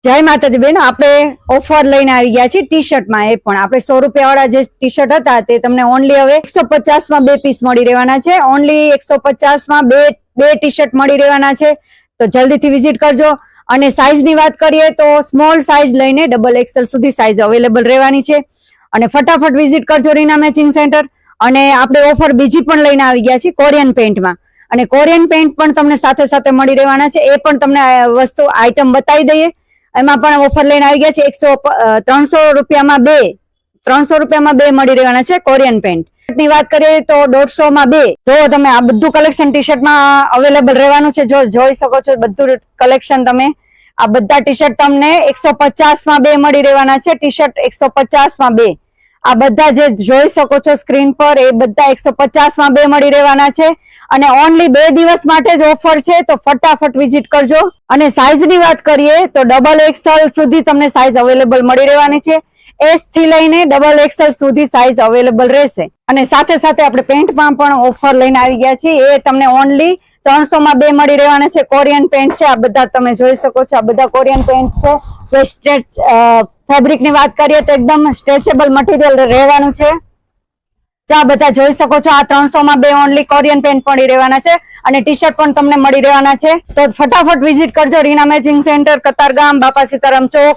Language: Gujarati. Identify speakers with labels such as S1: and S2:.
S1: જય માતાજી બેન, આપણે ઓફર લઈને આવી ગયા છીએ ટી શર્ટમાં. એ પણ આપણે 100 રૂપિયા વાળા જે ટી શર્ટ હતા તે તમને ઓનલી હવે 150 માં 2 પીસ મળી રહેવાના છે. ઓનલી 150 માં બે ટી શર્ટ મળી રહેવાના છે. તો જલ્દીથી વિઝિટ કરજો. અને સાઈઝ ની વાત કરીએ તો સ્મોલ સાઈઝ લઈને XXL સુધી સાઈઝ અવેલેબલ રહેવાની છે. અને ફટાફટ વિઝિટ કરજો રીના મેચિંગ સેન્ટર. અને આપણે ઓફર બીજી પણ લઈને આવી ગયા છીએ કોરિયન પેન્ટમાં. અને કોરિયન પેન્ટ પણ તમને સાથે સાથે મળી રહેવાના છે. એ પણ તમને વસ્તુ આઈટમ બતાવી દઈએ. એમાં પણ ઓફર લઈને આવી ગયા છે. 300 રૂપિયામાં બે મળી રહેવાના છે કોરિયન પેન્ટ ની વાત કરીએ તો 150 માં 2. જો તમે આ બધું કલેક્શન ટી શર્ટમાં અવેલેબલ રહેવાનું છે. જો જોઈ શકો છો બધું કલેક્શન તમે આ બધા ટી શર્ટ તમને 150 માં 2 મળી રહેવાના છે. ટી શર્ટ 150 માં 2 આ બધા જે જોઈ શકો છો સ્ક્રીન પર એ બધા 150 માં 2 મળી રહેવાના છે. અને ઓનલી 2 દિવસ માટે જ ઓફર છે, તો ફટાફટ વિઝિટ કરજો. અને સાઈઝ ની વાત કરીએ તો XXL સુધી તમને સાઈઝ અવેલેબલ મળી રહેવાની છે. S થી લઈને XXL સુધી સાઈઝ અવેલેબલ રહેશે. અને સાથે સાથે આપણે પેન્ટમાં પણ ઓફર લઈને આવી ગયા છીએ. એ તમને ઓનલી 300 માં 2 મળી રહેવાના છે. કોરિયન પેન્ટ છે, આ બધા તમે જોઈ શકો છો. આ બધા કોરિયન પેન્ટ છે. જે સ્ટ્રેચ ફેબ્રિક ની વાત કરીએ તો એકદમ સ્ટ્રેચેબલ મટીરિયલ રહેવાનું છે. આ બધા જોઈ શકો છો. આ 300 માં 2 ઓનલી કોરિયન પેન્ટ મળી રહેવાના છે. અને ટી શર્ટ પણ તમને મળી રહેવાના છે. તો ફટાફટ વિઝિટ કરજો રીના મેચિંગ સેન્ટર, કતારગામ, બાપા સીતારામ ચોક,